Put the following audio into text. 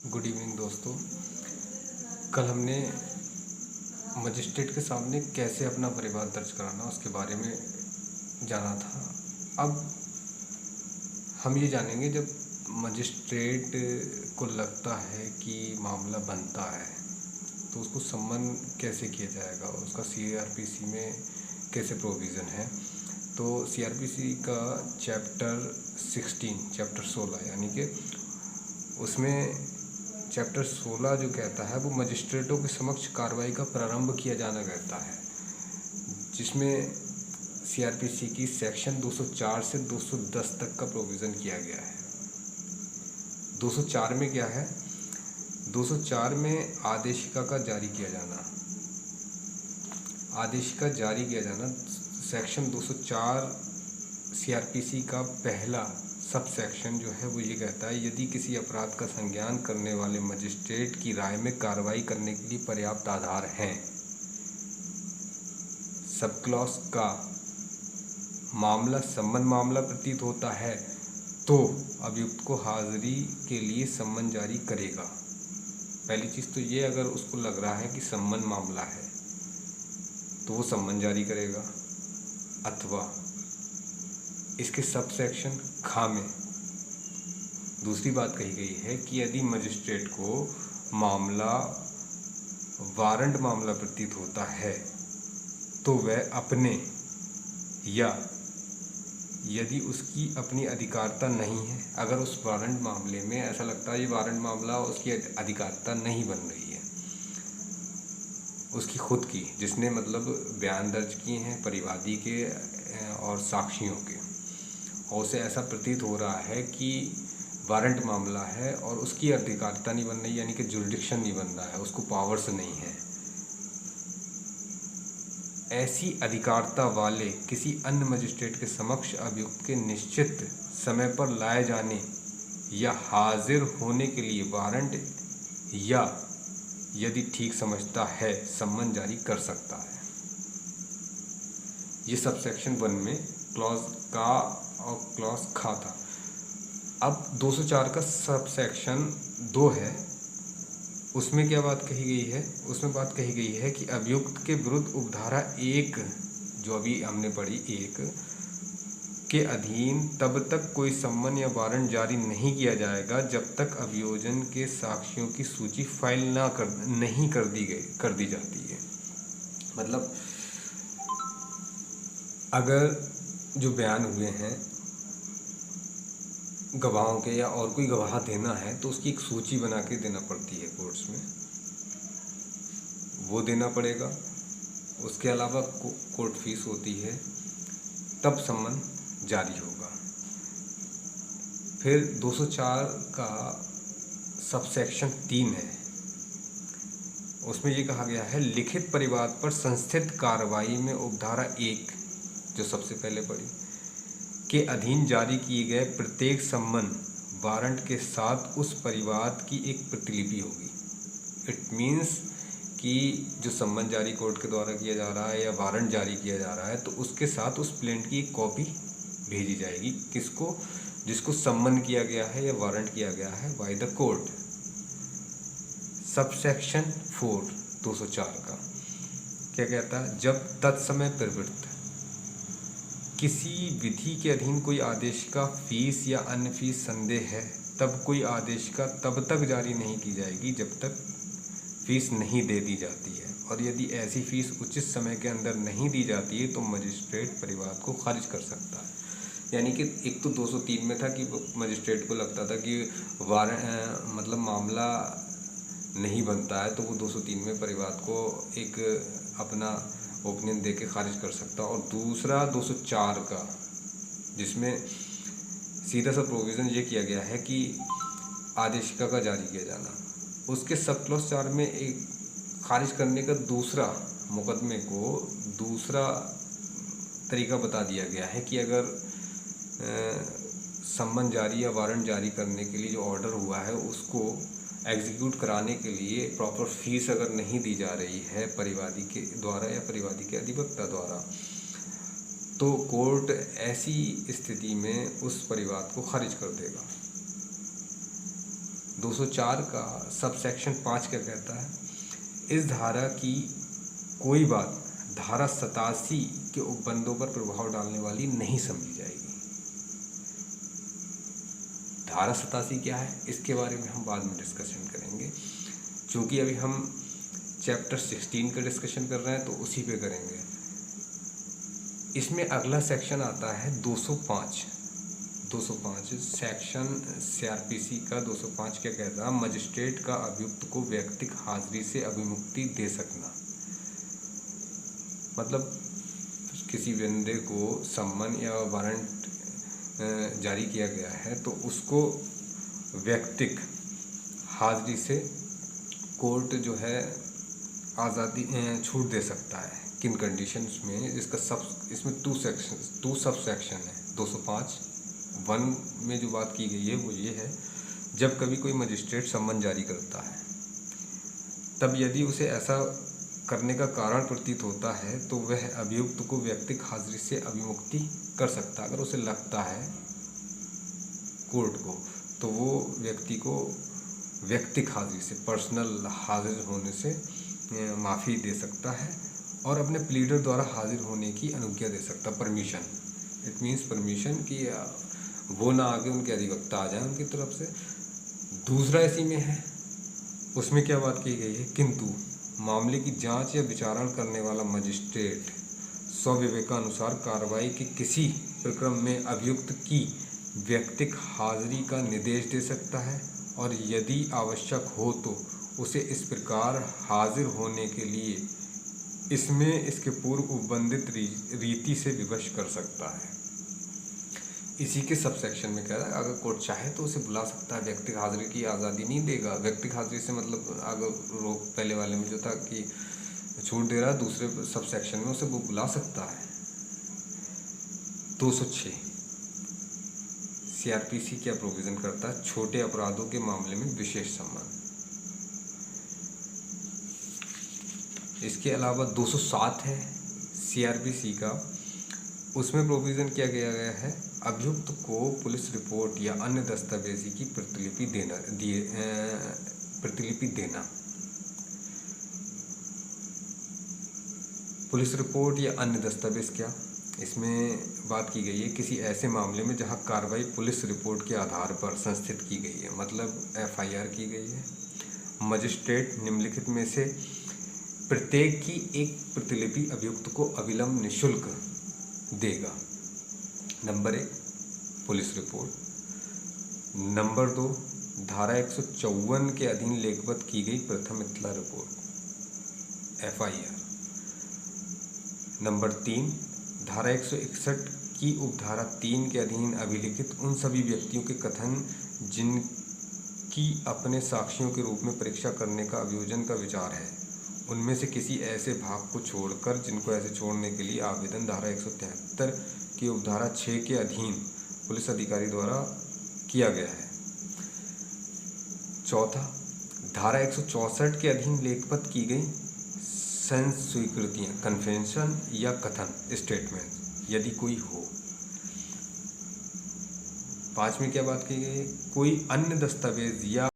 Good evening दोस्तों। कल हमने मजिस्ट्रेट के सामने कैसे अपना परिवाद दर्ज कराना उसके बारे में जाना था। अब हम ये जानेंगे, जब मजिस्ट्रेट को लगता है कि मामला बनता है तो उसको सम्मन कैसे किया जाएगा, उसका सीआरपीसी में कैसे प्रोविज़न है। तो सीआरपीसी का चैप्टर 16 यानी कि उसमें चैप्टर 16 जो कहता है वो मजिस्ट्रेटों के समक्ष कार्रवाई का प्रारंभ किया जाना कहता है, जिसमें सीआरपीसी की सेक्शन 204 से 210 तक का प्रोविज़न किया गया है। 204 में क्या है? 204 में आदेशिका का जारी किया जाना। आदेशिका जारी किया जाना सेक्शन 204 सीआरपीसी का पहला सब सेक्शन जो है वो ये कहता है, यदि किसी अपराध का संज्ञान करने वाले मजिस्ट्रेट की राय में कार्रवाई करने के लिए पर्याप्त आधार हैं। सब क्लॉज का मामला सम्मन मामला प्रतीत होता है तो अभियुक्त को हाजिरी के लिए सम्मन जारी करेगा। पहली चीज़ तो ये, अगर उसको लग रहा है कि सम्मन मामला है तो वो सम्मन जारी करेगा, अथवा इसके सब सेक्शन खा में दूसरी बात कही गई है कि यदि मजिस्ट्रेट को मामला वारंट मामला प्रतीत होता है तो वह अपने, या यदि उसकी अपनी अधिकारिता नहीं है, अगर उस वारंट मामले में ऐसा लगता है ये वारंट मामला उसकी अधिकारिता नहीं बन रही है, उसकी खुद की, जिसने मतलब बयान दर्ज किए हैं परिवादी के और साक्षियों के, और उसे ऐसा प्रतीत हो रहा है कि वारंट मामला है और उसकी अधिकारिता नहीं बन रही, यानी कि जुरिडिक्शन नहीं बन रहा है, उसको पावर्स नहीं है, ऐसी अधिकारिता वाले किसी अन्य मजिस्ट्रेट के समक्ष अभियुक्त के निश्चित समय पर लाए जाने या हाजिर होने के लिए वारंट, या यदि ठीक समझता है सम्मन जारी कर सकता है। ये सब सेक्शन 1 में क्लॉज का और क्लॉज खा था। अब 204 का सब सेक्शन 2 है, उसमें क्या बात कही गई है? उसमें बात कही गई है कि अभियुक्त के विरुद्ध उपधारा 1 जो अभी हमने पढ़ी 1 के अधीन तब तक कोई सम्मन या वारंट जारी नहीं किया जाएगा जब तक अभियोजन के साक्ष्यों की सूची फाइल नहीं कर दी जाती है। मतलब अगर जो बयान हुए हैं गवाहों के या और कोई गवाह देना है तो उसकी एक सूची बना के देना पड़ती है कोर्ट्स में, वो देना पड़ेगा। उसके अलावा कोर्ट फीस होती है, तब सम्मन जारी होगा। फिर 204 का सब सेक्शन 3 है, उसमें ये कहा गया है, लिखित परिवाद पर संस्थित कार्रवाई में उपधारा 1 जो सबसे पहले पढ़ी के अधीन जारी किए गए प्रत्येक सम्मन वारंट के साथ उस परिवाद की एक प्रतिलिपि होगी। इट मीन्स कि जो सम्मन जारी कोर्ट के द्वारा किया जा रहा है या वारंट जारी किया जा रहा है तो उसके साथ उस प्लेंट की एक कॉपी भेजी जाएगी। किसको? जिसको सम्मन किया गया है या वारंट किया गया है बाय द कोर्ट। सबसेक्शन 4 204 का क्या कहता है? जब तत्समय प्रवृत्त किसी विधि के अधीन कोई आदेश का फीस या अन्य फीस संदेह है तब कोई आदेश का तब तक जारी नहीं की जाएगी जब तक फीस नहीं दे दी जाती है, और यदि ऐसी फीस उचित समय के अंदर नहीं दी जाती है तो मजिस्ट्रेट परिवाद को खारिज कर सकता है। यानी कि एक तो 203 में था कि मजिस्ट्रेट को लगता था कि मतलब मामला नहीं बनता है तो वो 203 में परिवाद को एक अपना ओपिनियन दे के खारिज कर सकता, और दूसरा 204 का जिसमें सीधा सा प्रोविज़न ये किया गया है कि आदेशिका का जारी किया जाना, उसके सब क्लॉज 4 में एक खारिज करने का दूसरा मुकदमे को दूसरा तरीका बता दिया गया है कि अगर सम्मन जारी या वारंट जारी करने के लिए जो ऑर्डर हुआ है उसको एग्जीक्यूट कराने के लिए प्रॉपर फीस अगर नहीं दी जा रही है परिवादी के द्वारा या परिवादी के अधिवक्ता द्वारा, तो कोर्ट ऐसी स्थिति में उस परिवाद को खारिज कर देगा। 204 का सब सेक्शन 5 क्या कहता है? इस धारा की कोई बात धारा 87 के उपबंधों पर प्रभाव डालने वाली नहीं समझी जाएगी। धारा 87 क्या है, इसके बारे में हम बाद में डिस्कशन करेंगे, क्योंकि अभी हम चैप्टर 16 का डिस्कशन कर रहे हैं तो उसी पे करेंगे। इसमें अगला सेक्शन आता है 205 सेक्शन सीआरपीसी का 205 क्या कहता है? मजिस्ट्रेट का अभियुक्त को व्यक्तिगत हाजिरी से अभिमुक्ति दे सकना। मतलब किसी बंदे को सम्मन या वारंट जारी किया गया है तो उसको व्यक्तिगत हाजिरी से कोर्ट जो है आज़ादी छूट दे सकता है। किन कंडीशंस में? इसमें 2 सब सेक्शन है। 205(1) में जो बात की गई है वो ये है, जब कभी कोई मजिस्ट्रेट सम्मन जारी करता है तब यदि उसे ऐसा करने का कारण प्रतीत होता है तो वह अभियुक्त को व्यक्तिगत हाजिरी से अभिमुक्ति कर सकता है। अगर उसे लगता है कोर्ट को तो वो व्यक्ति को व्यक्तिगत हाजिरी से, पर्सनल हाजिर होने से माफ़ी दे सकता है और अपने प्लीडर द्वारा हाजिर होने की अनुज्ञा दे सकता है। परमिशन, इट मीन्स परमिशन कि वो ना आगे उनके अधिवक्ता आ जाए उनकी तरफ से। दूसरा इसी में है, उसमें क्या बात की गई है? किंतु मामले की जांच या विचारण करने वाला मजिस्ट्रेट स्वविवेकानुसार कार्रवाई के किसी प्रक्रम में अभियुक्त की व्यक्तिगत हाजिरी का निर्देश दे सकता है और यदि आवश्यक हो तो उसे इस प्रकार हाजिर होने के लिए इसमें इसके पूर्व उपबंधित रीति से विवश कर सकता है। इसी के सब सेक्शन में कह रहा है, अगर कोर्ट चाहे तो उसे बुला सकता है। व्यक्तिगत हाजिरी की आज़ादी नहीं देगा। व्यक्तिगत हाजिरी से मतलब अगर पहले वाले में जो था कि छूट दे रहा है, दूसरे सब सेक्शन में उसे वो बुला सकता है। 206 सीआरपीसी क्या प्रोविज़न करता है? छोटे अपराधों के मामले में विशेष सम्मान। इसके अलावा 207 है सीआरपीसी का, उसमें प्रोविज़न किया गया है अभियुक्त को पुलिस रिपोर्ट या अन्य दस्तावेजी की प्रतिलिपि देना। पुलिस रिपोर्ट या अन्य दस्तावेज क्या? इसमें बात की गई है किसी ऐसे मामले में जहां कार्रवाई पुलिस रिपोर्ट के आधार पर संस्थित की गई है, मतलब एफआईआर की गई है। मजिस्ट्रेट निम्नलिखित में से प्रत्येक की एक प्रतिलिपि अभियुक्त को अविलंब निःशुल्क देगा। Number 1 police report. नंबर 2 धारा 154 के अधीन लेखबद्ध की गई प्रथम इत्तला रिपोर्ट एफआईआर। नंबर 3 धारा 161 की उपधारा 3 के अधीन अभिलिखित उन सभी व्यक्तियों के कथन जिनकी अपने साक्षियों के रूप में परीक्षा करने का अभियोजन का विचार है, उनमें से किसी ऐसे भाग को छोड़कर जिनको ऐसे छोड़ने के लिए आवेदन धारा 173 की उपधारा 6 के अधीन पुलिस अधिकारी द्वारा किया गया है। चौथा, धारा 164 के अधीन लेखबद्ध की गई संस्वीकृतियाँ, कन्फेशन या कथन, स्टेटमेंट यदि कोई हो। 5 में क्या बात की गई? कोई अन्य दस्तावेज या